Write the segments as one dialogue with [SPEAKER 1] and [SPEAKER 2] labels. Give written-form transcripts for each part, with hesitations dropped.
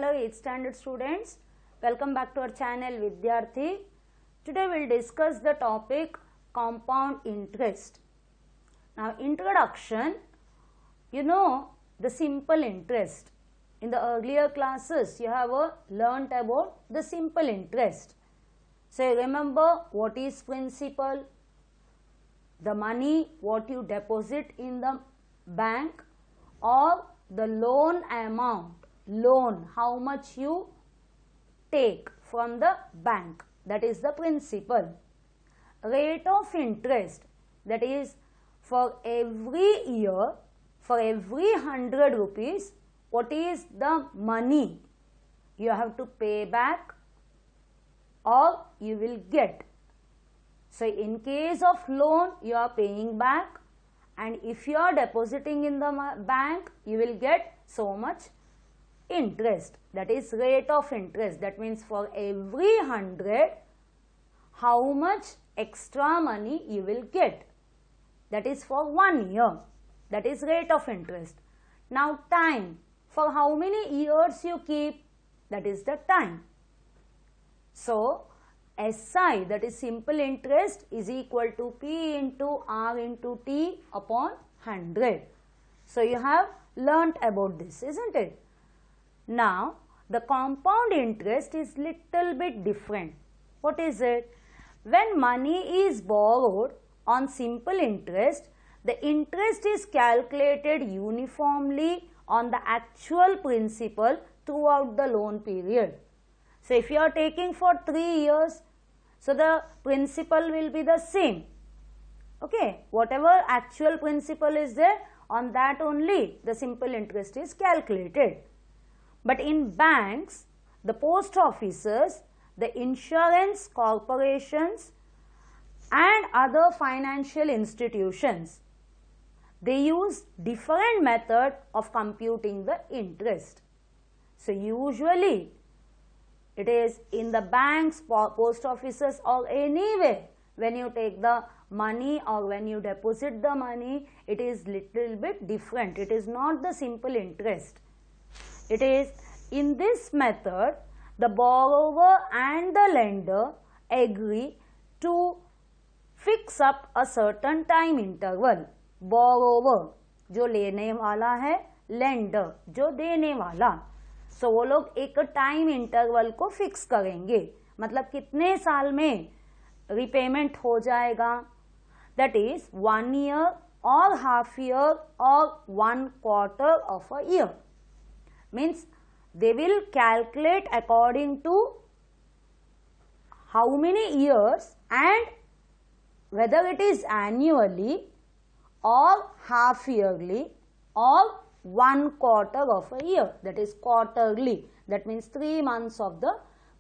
[SPEAKER 1] Hello 8th standard students, welcome back to our channel Vidyarthi. Today we will discuss the topic compound interest. Now introduction, you know the simple interest. In the earlier classes you have learnt about the simple interest. So remember what is principal? The money what you deposit in the bank or the loan amount. Loan, how much you take from the bank, that is the principal. Rate of interest, that is for every year, for every 100 rupees, what is the money you have to pay back or you will get. So in case of loan you are paying back, and if you are depositing in the bank you will get so much interest, that is rate of interest. That means for every 100 how much extra money you will get, that is for 1 year, that is rate of interest. Now time, for how many years you keep, that is the time. So SI, that is simple interest, is equal to P into R into T upon 100. So you have learnt about this, isn't it? Now the compound interest is little bit different. What is it? When money is borrowed on simple interest, the interest is calculated uniformly on the actual principal throughout the loan period. So if you are taking for 3 years, so the principal will be the same. Okay, whatever actual principal is there, on that only the simple interest is calculated. But in banks, the post offices, the insurance corporations and other financial institutions, they use different method of computing the interest. So usually it is in the banks, post offices or anywhere, when you take the money or when you deposit the money, it is little bit different. It is not the simple interest. It is in this method, the borrower and the lender agree to fix up a certain time interval. Borrower जो लेने वाला है, lender जो देने वाला. So वो लोग एक टाइम इंटरवल को फिक्स करेंगे, मतलब कितने साल में रिपेमेंट हो जाएगा. That is 1 year or half year or 1 quarter of a year. Means they will calculate according to how many years and whether it is annually or half yearly or 1 quarter of a year, that is quarterly. That means 3 months of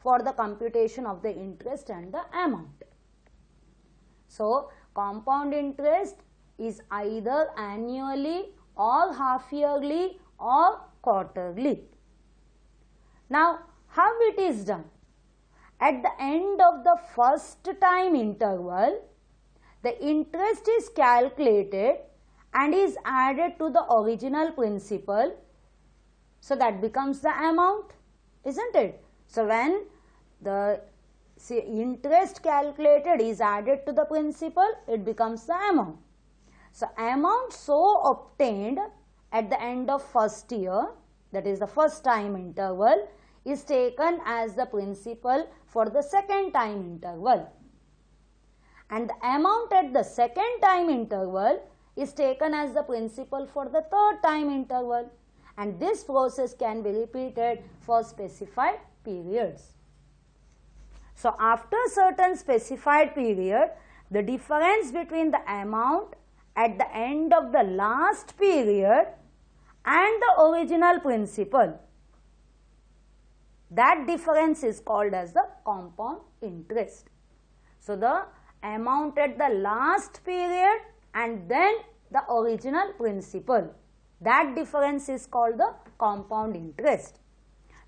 [SPEAKER 1] for the computation of the interest and the amount. So compound interest is either annually or half yearly or quarterly. Now how it is done? At the end of the first time interval, the interest is calculated and is added to the original principal. So that becomes the amount, isn't it? So when the interest calculated is added to the principal, it becomes the amount. So amount so obtained at the end of first year, that is the first time interval, is taken as the principal for the second time interval. And the amount at the second time interval is taken as the principal for the third time interval. And this process can be repeated for specified periods. So after certain specified period, the difference between the amount at the end of the last period and the original principal, that difference is called as the compound interest. So the amount at the last period and then the original principal, that difference is called the compound interest.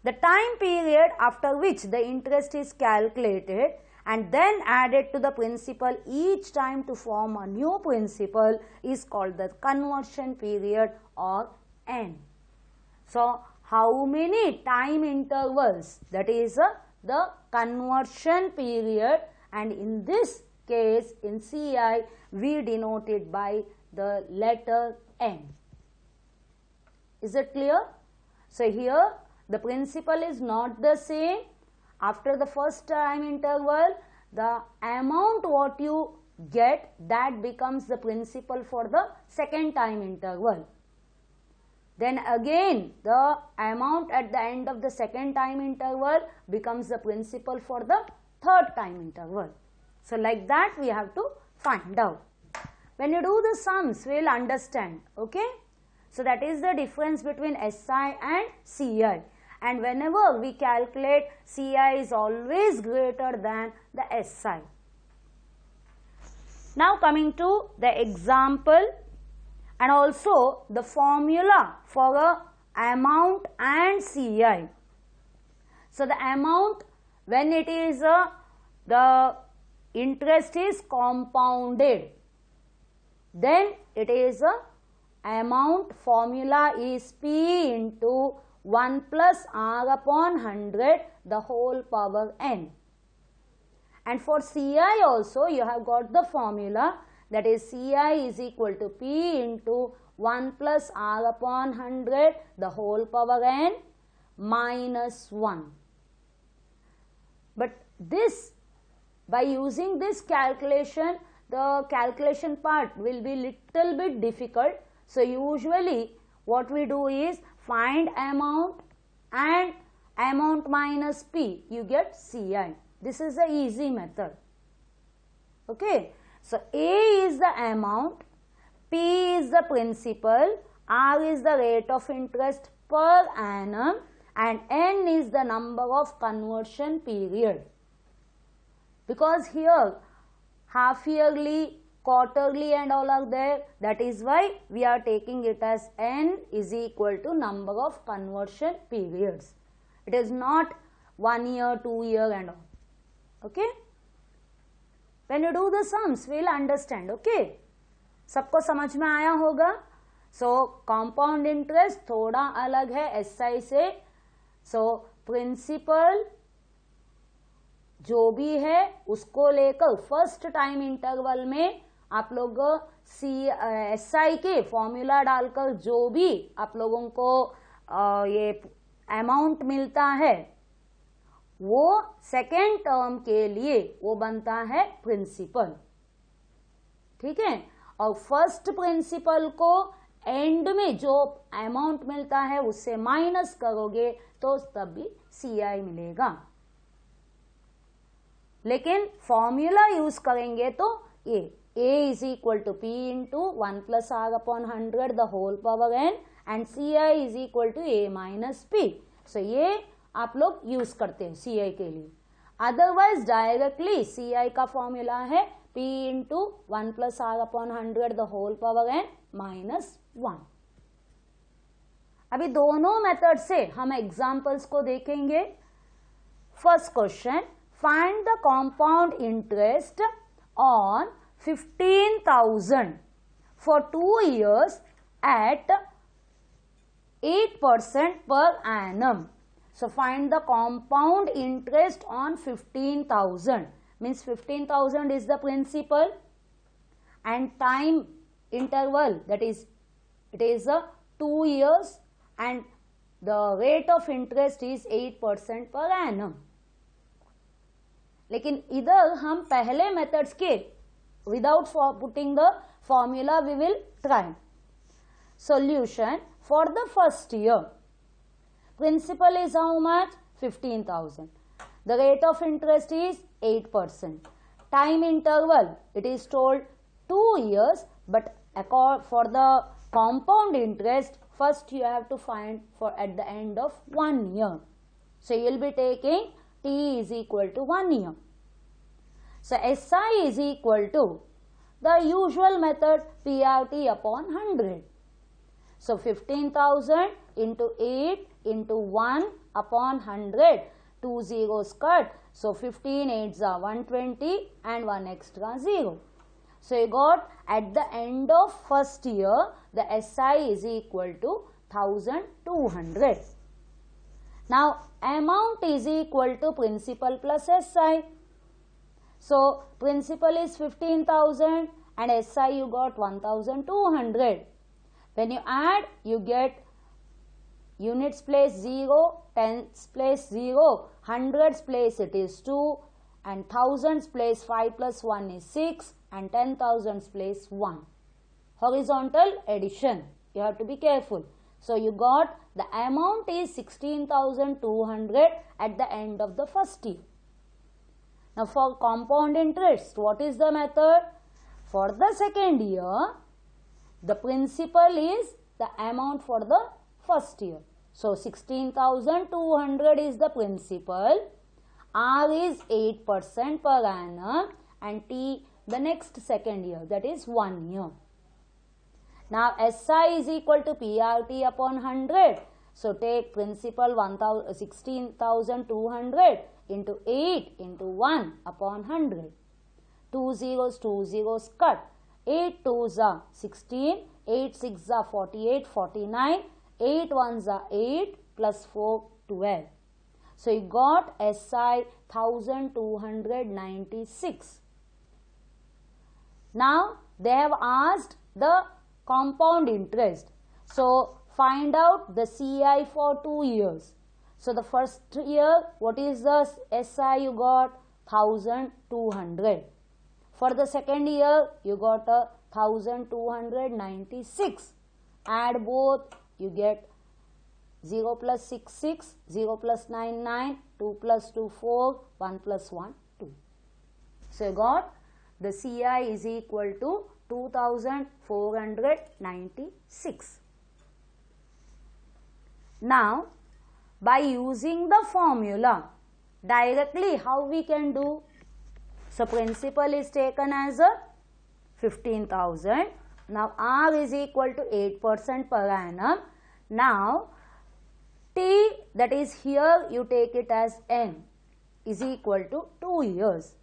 [SPEAKER 1] The time period after which the interest is calculated and then added to the principal each time to form a new principal is called the conversion period or N. So how many time intervals, that is the conversion period, and in this case in CI we denote it by the letter N. Is it clear? So here the principle is not the same. After the first time interval, the amount what you get, that becomes the principle for the second time interval. Then again the amount at the end of the second time interval becomes the principle for the third time interval. So like that we have to find out. When you do the sums, we will understand. Okay. So that is the difference between SI and CI. And whenever we calculate, CI is always greater than the SI. Now coming to the example and also the formula for a amount and CI. So the amount, when it is the interest is compounded, then it is amount formula is P into 1 plus R upon 100 the whole power N. And for CI also you have got the formula, that is CI is equal to P into 1 plus R upon 100 the whole power N minus 1. But this, by using this calculation, the calculation part will be little bit difficult. So usually what we do is find amount and amount minus P, you get CI. This is the easy method. Okay. So A is the amount, P is the principal, R is the rate of interest per annum, and N is the number of conversion period. Because here half yearly, quarterly and all are there, that is why we are taking it as N is equal to number of conversion periods. It is not 1 year, 2 year and all. Okay. When you do the sums, we will understand. Okay. सबको समझ में आया होगा. So compound interest थोड़ा अलग है SI से. So principal जो भी है उसको लेकर फर्स्ट टाइम इंटरवल में आप लोग SI के फॉर्मूला डालकर जो भी आप लोगों को ये अमाउंट मिलता है वो सेकेंड टर्म के लिए वो बनता है प्रिंसिपल. ठीक है. और फर्स्ट प्रिंसिपल को एंड में जो अमाउंट मिलता है उससे माइनस करोगे तो तब भी CI मिलेगा. लेकिन फॉर्मूला यूज करेंगे तो A is equal to P into 1 plus R upon 100 the whole power N and CI is equal to A minus P. So ये आप लोग यूज करते हैं CI के लिए. अदरवाइज डायरेक्टली CI का फॉर्मूला है P into 1 plus R upon 100 the whole power N minus 1. अभी दोनों मेथड से हम एग्जाम्पल्स को देखेंगे. First question, find the compound interest on 15,000 for 2 years at 8% per annum. So find the compound interest on 15,000, means 15,000 is the principal and time interval, that is it is 2 years and the rate of interest is 8% per annum. लेकिन इधर हम पहले methods के without putting the formula we will try. Solution for the first year, principal is how much 15,000. The rate of interest is 8%. Time interval it is told 2 years, but for the compound interest first you have to find for at the end of 1 year. So you will be taking T is equal to 1 year. So SI is equal to the usual method PRT upon 100. So 15,000 into 8 into 1 upon 100, 2 zeros cut. So 15 8s are 120 and 1 extra 0. So you got at the end of first year the SI is equal to 1,200. Now amount is equal to principal plus SI. So principal is 15,000 and SI you got 1,200. When you add, you get units place 0, tens place 0, hundreds place it is 2, and thousands place 5 plus 1 is 6, and 10,000s place 1. Horizontal addition. You have to be careful. So you got the amount is 16,200 at the end of the first year. Now for compound interest, what is the method? For the second year, the principal is the amount for the first year. So 16,200 is the principal, R is 8% per annum, and T the next second year, that is 1 year. Now SI is equal to PRT upon 100. So take principal 16,200 into 8 into 1 upon 100. 2 zeros cut. 8 2s are 16, 8 6s are 48, 49, 8 1s are 8 plus 4, 12. So you got SI 1,296. Now they have asked the compound interest. So find out the CI for 2 years. So the first year, what is the SI you got? 1,200. For the second year, you got a 1,296. Add both, you get 0 plus 6, 6, 0 plus 9, 9, 2 plus 2, 4, 1 plus 1, 2. So you got the CI is equal to 2,496. Now, by using the formula, directly how we can do? So principal is taken as a 15,000. Now R is equal to 8% per annum. Now T, that is here you take it as N, is equal to 2 years.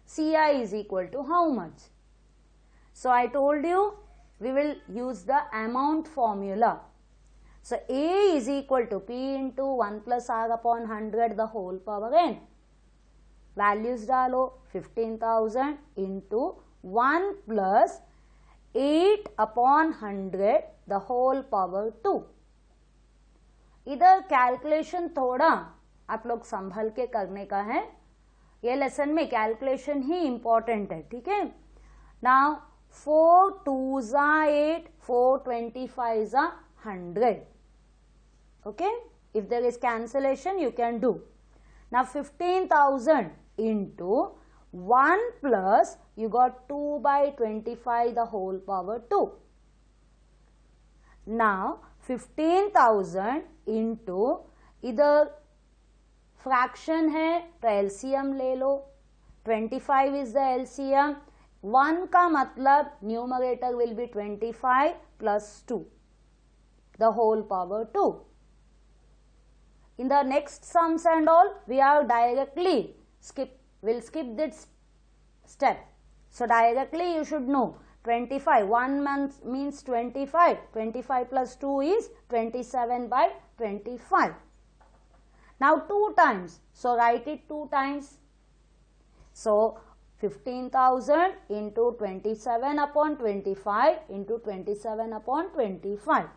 [SPEAKER 1] CI is equal to how much? So I told you we will use the amount formula. So A is equal to P into 1 plus R upon 100 the whole power N. Values डालो 15,000 into 1 plus 8 upon 100 the whole power 2. इधर calculation थोड़ा आप लोग संभल के करने का है. ये लेसन में कैलकुलेशन ही इम्पोर्टेंट है, ठीक है. Now 4 2s are 8, 4 25s are 100. Okay, if there is cancellation you can do. Now 15,000 into 1 plus you got 2 by 25 the whole power 2. Now 15,000 into इधर फ्रैक्शन है तो एलसीएम ले लो. 25 is the LCM. 1 का मतलब numerator will be 25 plus 2 the whole power 2. In the next sums and all, we have directly will skip this step. So directly you should know 25, 1 month means 25, 25 plus 2 is 27 by 25. Now 2 times, so write it 2 times. So 15,000 into 27 upon 25 into 27 upon 25.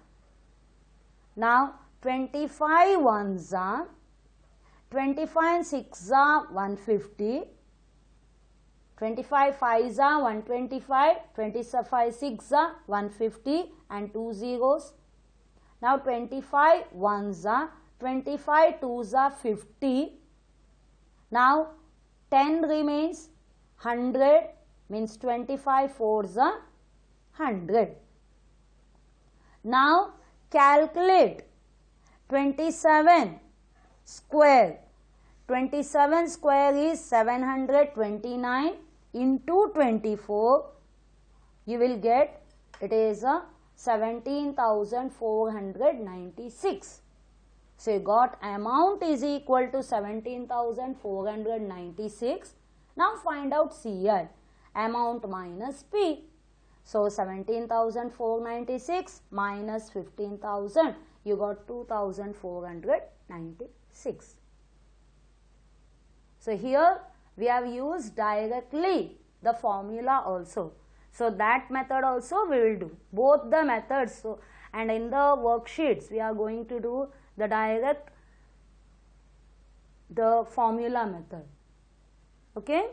[SPEAKER 1] Now 25 ones are 25 and 6 are 150. 25 5s are 125. 25 6 are 150 and 2 zeros. Now 25 ones are 25 2s are 50. Now 10 remains. 100 means 25 4s are 100. Now calculate 27 square. 27 square is 729 into 24. You will get it is a 17,496. So you got amount is equal to 17,496. Now find out CI, amount minus P. So 17,496 minus 15,000, you got 2,496. 6. So here we have used directly the formula also. So that method also we will do, both the methods. So, and in the worksheets we are going to do the direct, the formula method. Okay,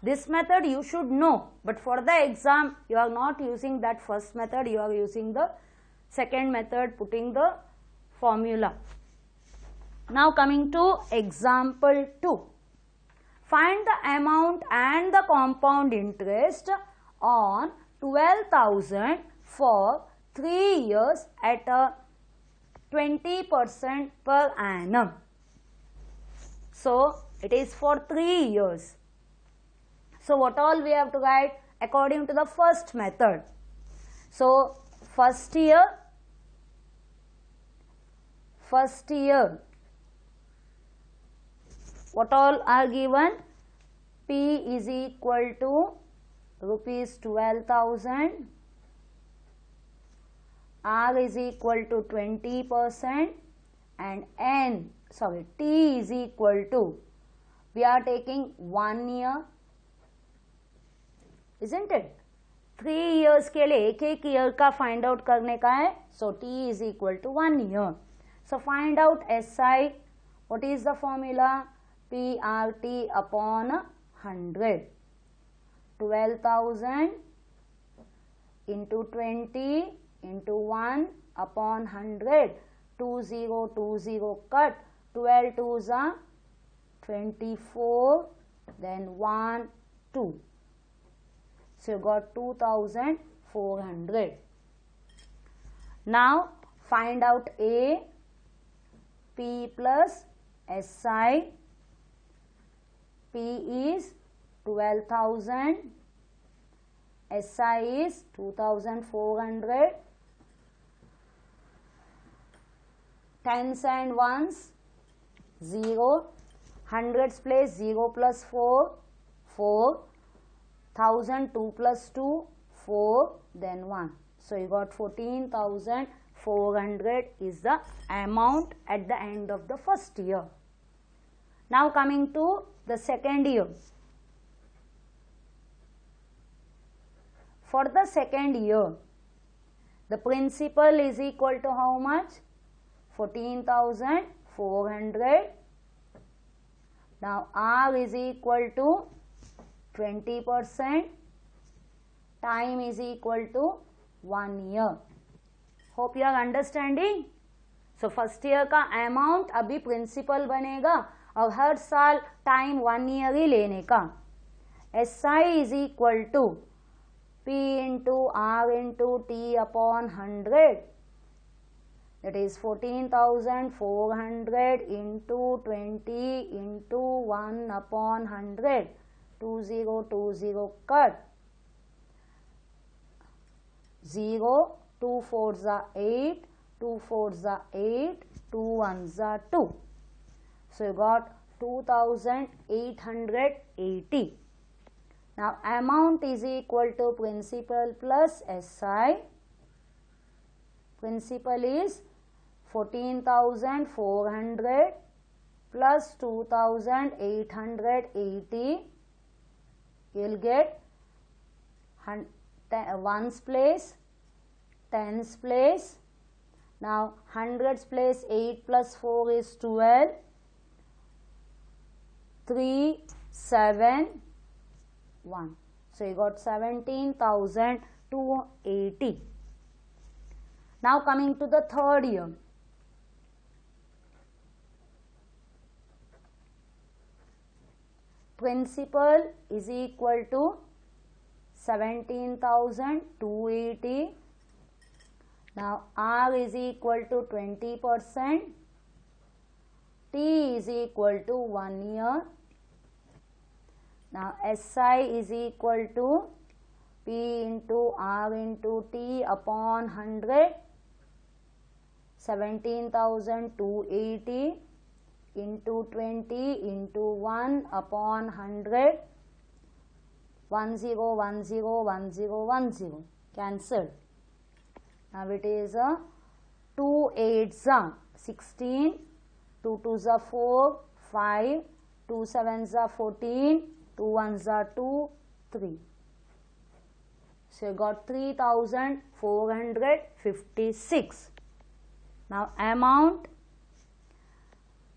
[SPEAKER 1] this method you should know, but for the exam you are not using that first method, you are using the second method, putting the formula. Now coming to example 2. Find the amount and the compound interest on 12,000 for 3 years at a 20% per annum. So it is for 3 years. So what all we have to write according to the first method. So first year, what all are given? P is equal to rupees 12,000, R is equal to 20%, and T is equal to, we are taking 1 year, isn't it? 3 years के लिए एक year का find out करने का है. So T is equal to 1 year. So find out SI. What is the formula? PRT upon 100. 12,000 into 20 into 1 upon 100. 20 cut. 12 2s are 24. Then 1 2. So you got 2,400. Now find out A. P plus SI. P is 12,000. SI is 2,400. Tens and ones 0. Hundreds place 0 plus 4 4. 1,000 2 plus 2 4, then 1. So you got 14,400 is the amount at the end of the first year. Now coming to the second year. For the second year, the principal is equal to how much? 14,400. Now R is equal to 20%. Time is equal to 1 year. Hope you are understanding. So first year का amount अभी principal बनेगा और हर साल time 1 year ही लेने का. SI is equal to P into R into T upon 100. That is 14,400 into 20 into 1 upon 100. 20 cut. 0, 2 4s are 8, 2 4s are 8, 2 1s are 2. So you got 2,880. Now amount is equal to principal plus SI. Principal is 14,400 plus 2,880. You will get ones place, tens place. Now hundreds place 8 plus 4 is 12. 3 7 1. So you got 17,280. Now coming to the third year. Principal is equal to 17,280. Now R is equal to 20%. T is equal to 1 year. Now SI is equal to P into R into T upon 100. 17,280 into 20 into 1 upon 100. 10 10 10 10 cancelled. Now it is a 2 8s are 16, 2 2s are 4, 5, 2 7s are 14, 2 1s are 2, 3. So you got 3,456. Now amount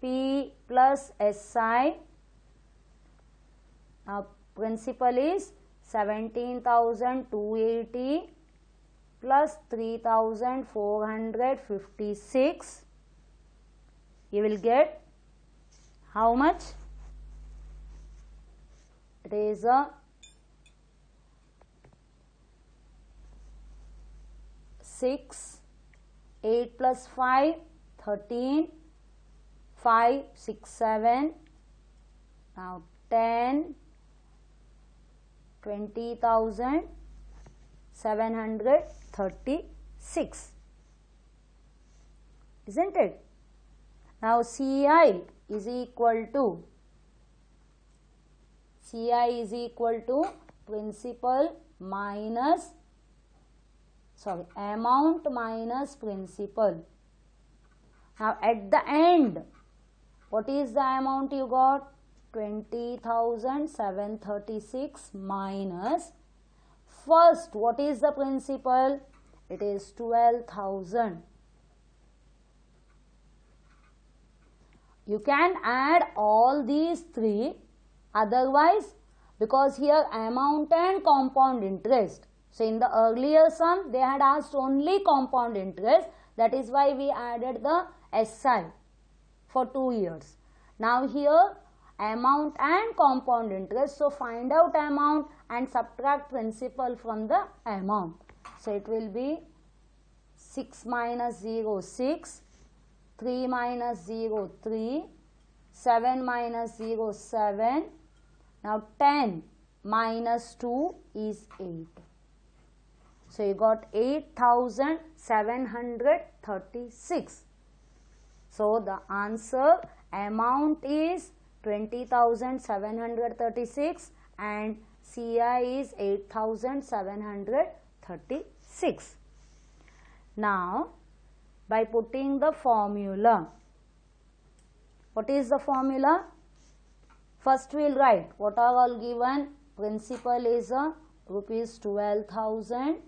[SPEAKER 1] P plus SI. Now principal is 17,280 plus 3,456. You will get how much? It is a 6, 8 plus 5, 13, 5, 6, 7, now 10, 20,736, isn't it? Now CI is equal to principal minus amount minus principal. Now at the end, what is the amount you got? 20,736 minus first, what is the principal? It is 12,000. You can add all these three, otherwise, because here amount and compound interest. So in the earlier sum they had asked only compound interest, that is why we added the SI for 2 years. Now here amount and compound interest, so find out amount and subtract principal from the amount. So it will be 6 minus 0, 6, 3 minus 0, 3, 7 minus 0, 7. Now 10 minus 2 is 8. So you got 8,736. So the answer amount is 20,736 and CI is 8,736. Now by putting the formula, what is the formula? First we will write what are all given. Principal is rupees 12,000.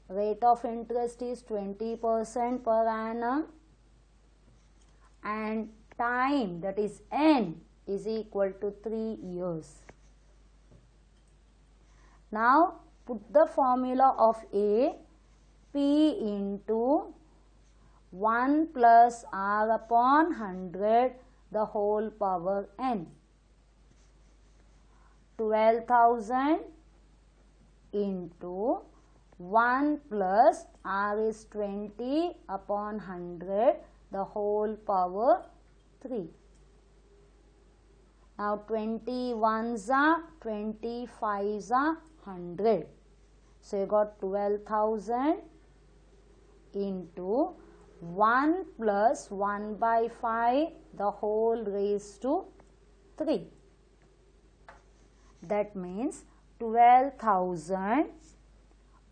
[SPEAKER 1] Rate of interest is 20% per annum. And time, that is N, is equal to 3 years. Now put the formula of A, P into 1 plus R upon 100 the whole power N. 12,000 into 1 plus R is 20 upon 100 the whole power 3. Now 20 ones are 25s are 100. So you got 12,000 into 1 plus 1 by 5 the whole raised to 3. That means 12,000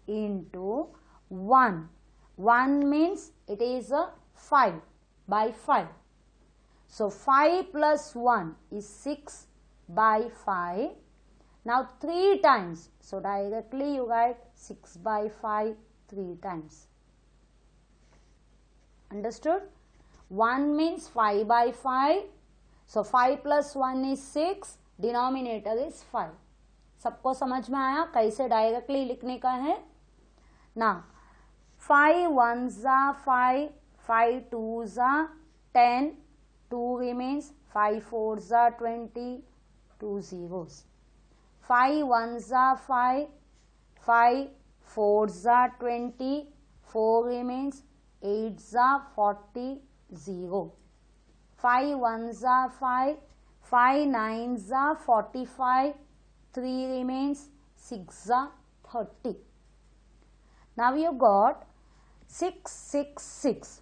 [SPEAKER 1] into 1. 1 means it is a 5 by 5. So 5 plus 1 is 6 by 5. Now 3 times. So directly you write 6 by 5 3 times. Understood? 1 means 5 by 5. So 5 plus 1 is 6. Denominator is 5. सबको समझ में आया कैसे directly लिखने का है ना. 5 ones are 5, 5 twos are 10, 2 remains, 5 fours are 20, 2 zeros. 5 ones are 5, 5 fours are 20, 4 remains, 8s are 40, 0. 5 ones are 5, 5 nines are 45, 3 remains, 6 are 30. Now you got 6, 6, 6.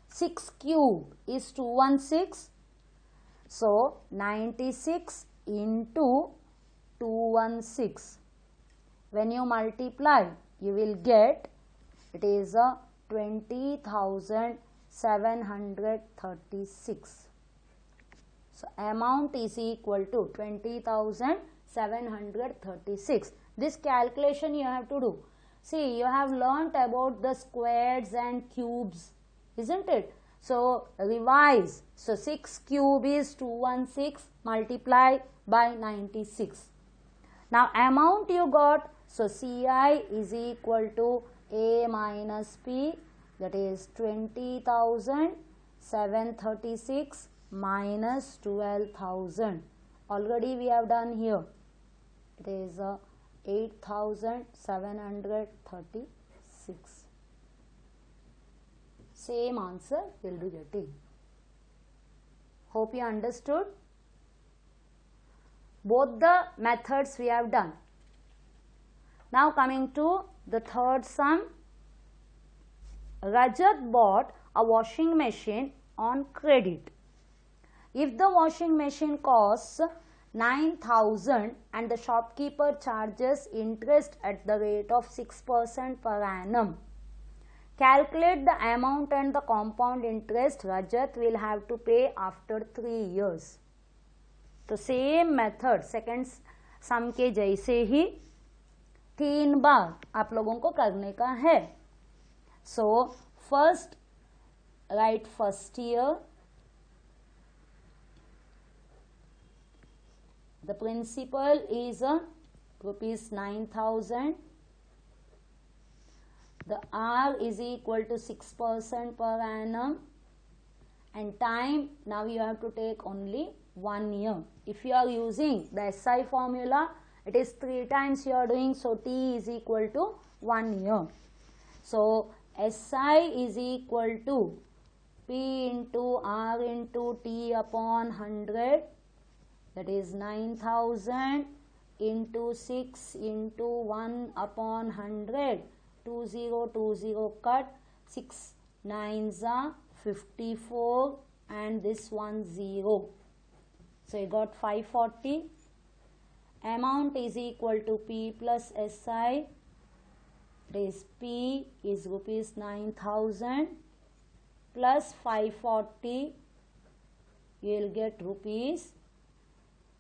[SPEAKER 1] 6 cube is 216. So 96 into 216. When you multiply, you will get, it is a 20,000 20,736. So amount is equal to 20,736. This calculation you have to do. See, you have learnt about the squares and cubes, isn't it? So revise. So 6 cube is 216, multiply by 96. Now amount you got, so Ci is equal to A minus P, that is 20,736 minus 12,000. Already we have done here. It is 8,736. Same answer will be getting. Hope you understood. Both the methods we have done. Now coming to the third sum. Rajat bought a washing machine on credit. If the washing machine costs 9,000 and the shopkeeper charges interest at the rate of 6% per annum, calculate the amount and the compound interest Rajat will have to pay after 3 years. तो same method second sum के जैसे ही 3 बार आप लोगों को करने का है. So first right first year. The principal is rupees 9,000. The R is equal to 6% per annum, and time now you have to take only 1 year. If you are using the SI formula, it is 3 times you are doing, so T is equal to 1 year. So SI is equal to P into R into T upon 100. That is 9,000 into 6 into 1 upon 100. 20 cut. 6 9s are 54 and this one 0. So you got 540. Amount is equal to P plus SI. This P is rupees 9,000 plus 540. You will get rupees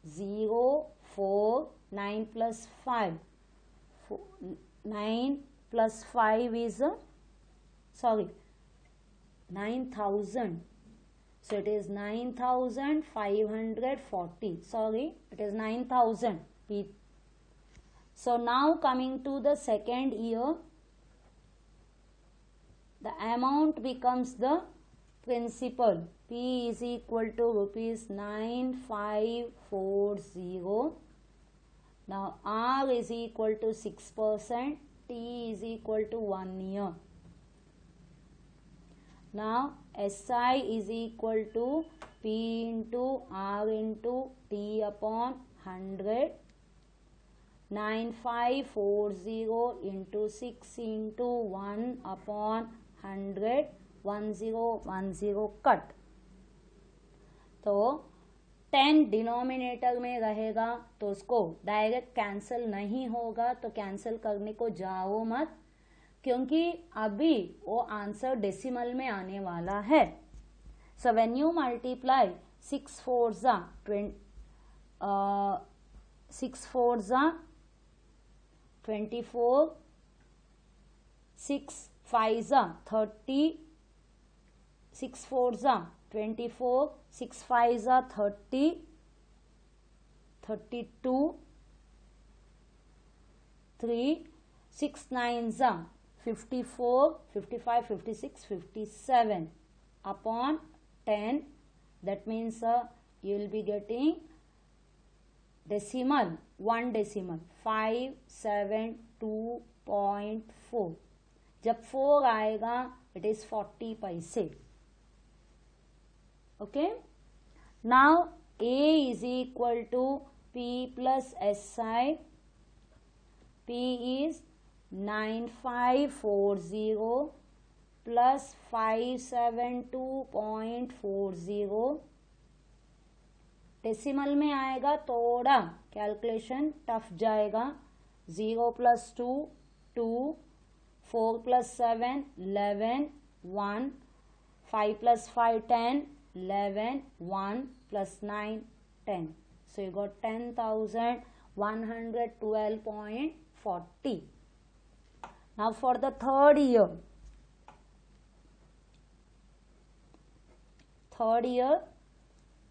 [SPEAKER 1] 0, 4, 9 plus 5. 9 plus 5 is 9,000. So it is 9,540. Sorry, it is 9,000. So now coming to the second year, the amount becomes the principal. P is equal to rupees 9,540. Now R is equal to 6%. T is equal to 1 year. Now SI is equal to P into R into T upon 100. 9,540 into 6 into 1 upon 100. 1010 cut. तो 10 denominator में रहेगा तो उसको direct cancel नहीं होगा, तो cancel करने को जाओ मत, क्योंकि अभी वो आंसर डेसिमल में आने वाला है. So when you multiply 6 4s 24, 6 5s 30, 6 4s 24, 6 5s 30, 32, 3, 6 9s 54, 55, 56, 57 upon 10. That means you will be getting decimal, 1 decimal, 572.4. जब 4 आएगा it is 40 पैसे. Okay. Now A is equal to P plus SI. P is 9,540 plus 572.40. Decimal में आएगा थोड़ा calculation tough जाएगा. 0 plus 2 2, 4 plus 7 11, 1, 5 plus 5, 10, 11, 1 plus 9, 10. So you got 10,112.40. Now for the third year,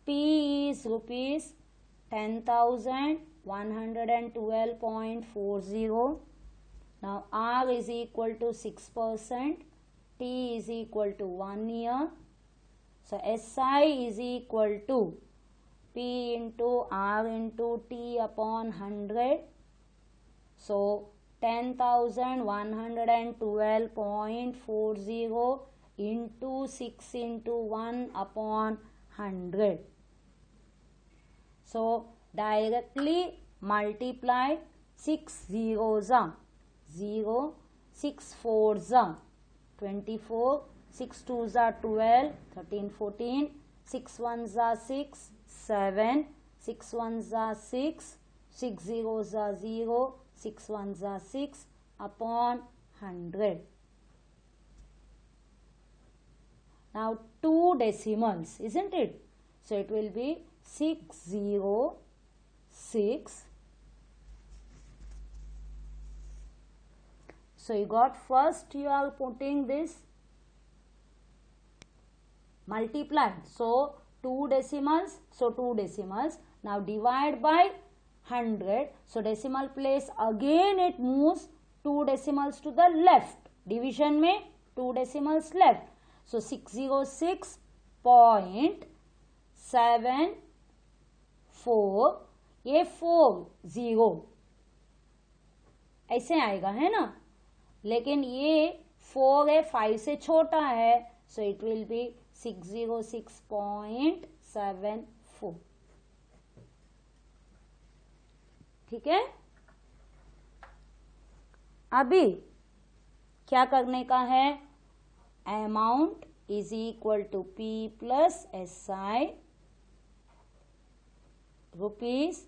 [SPEAKER 1] P is rupees 10,112.40. Now R is equal to 6%, T is equal to 1 year. So SI is equal to P into R into T upon 100. So 10,112.40 into 6 into 1 upon 100. So directly multiply 6 zeros are 0, 6 fours are 24, 6 twos are 12, 13, 14, 6 ones are 6, 7, 6 ones are 6, 6 zeros are 0, 6 ones are 6 upon 100. Now 2 decimals, isn't it? So it will be 606. So you got, first you are putting this multiply. So 2 decimals, so 2 decimals. Now divide by 100. So decimal place again it moves 2 decimals to the left. Division में 2 decimals left. So 606.74, ये 40 ऐसे आएगा, है ना. लेकिन ये 4 है, 5 से छोटा है. So it will be 606.74. ठीक है. अभी क्या करने का है? Amount is equal to P plus SI rupees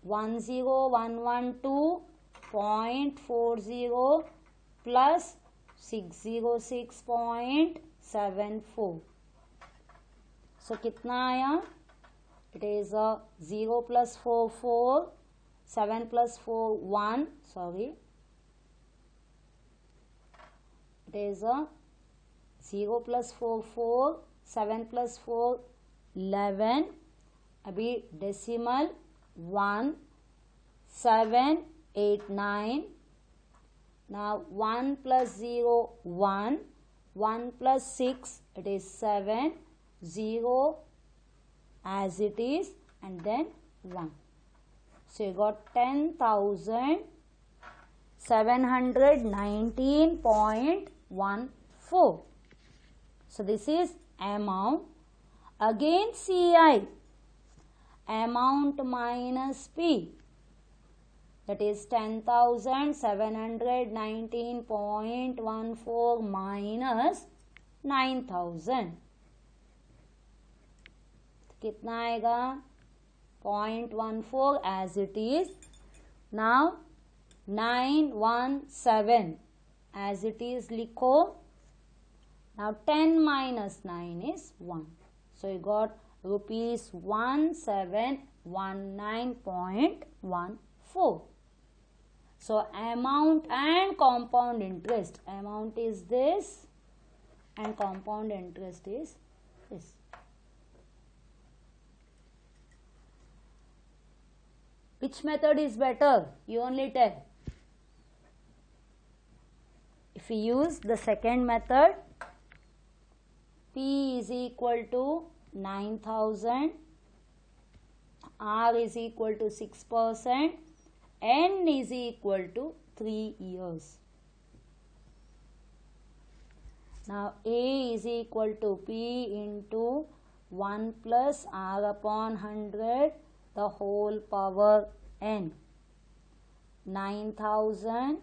[SPEAKER 1] 10112.40 plus 606.74. So कितना आया? It is 0 plus 4 4, 7 plus 4 1, sorry, it is 0 plus 4 4, 7 plus 4 11. अभी decimal 1 7 8 9. Now 1 plus 0 1, 1 plus 6 it is 7, 0 as it is, and then 1. So you got 10,719.14. So this is amount. Again CI, amount minus P, that is 10,719.14 minus 9,000. कितना आएगा? 0.14 as it is. Now 917 as it is लिखो. Now 10 minus 9 is 1. So you got rupees 1719.14. So amount and compound interest. Amount is this and compound interest is this. Which method is better? You only tell. If we use the second method, P is equal to 9,000, R is equal to 6%, N is equal to 3 years. Now A is equal to P into 1 plus R upon 100 the whole power n. 9,000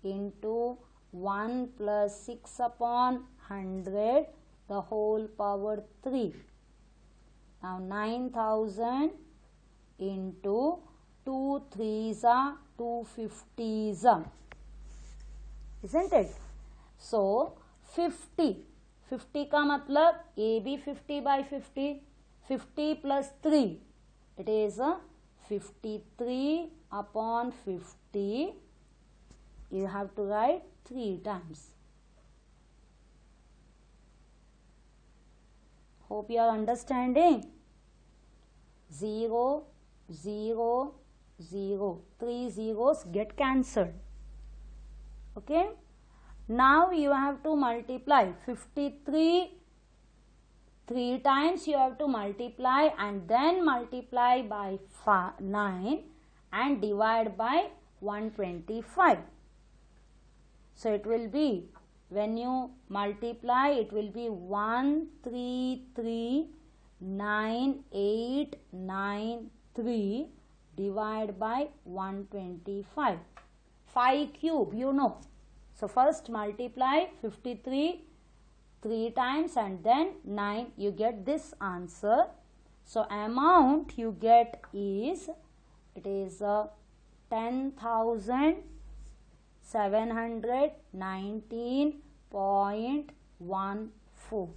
[SPEAKER 1] into 1 plus 6 upon 100 the whole power 3. Now 9,000 into 2 3s are 250s are, isn't it? So 50 50 का मतलब A B 50 by 50, 50 plus 3, it is 53 upon 50. You have to write 3 times. Hope you are understanding. 0, 0, 0. 3 zeros get cancelled. Okay. Now you have to multiply 53 3 times. You have to multiply and then multiply by 9 and divide by 125. So it will be, when you multiply, it will be 1339893 divided by 125. 5 cube, you know. So first multiply 53 3 times and then 9, you get this answer. So amount you get is, it is 10,719.14.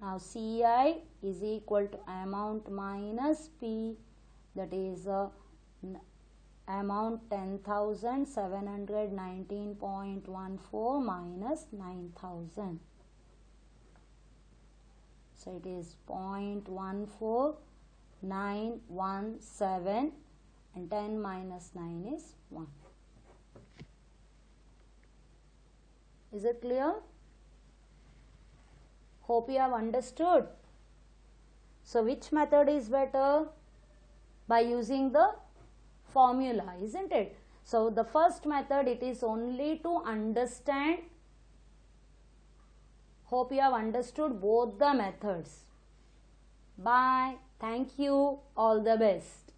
[SPEAKER 1] Now CI is equal to amount minus P, that is amount 10,719.14 minus 9,000. So it is 0.14917 and 10 minus 9 is 1. Is it clear? Hope you have understood. So which method is better? By using the formula, isn't it? So the first method, it is only to understand. Hope you have understood both the methods. Bye. Thank you. All the best.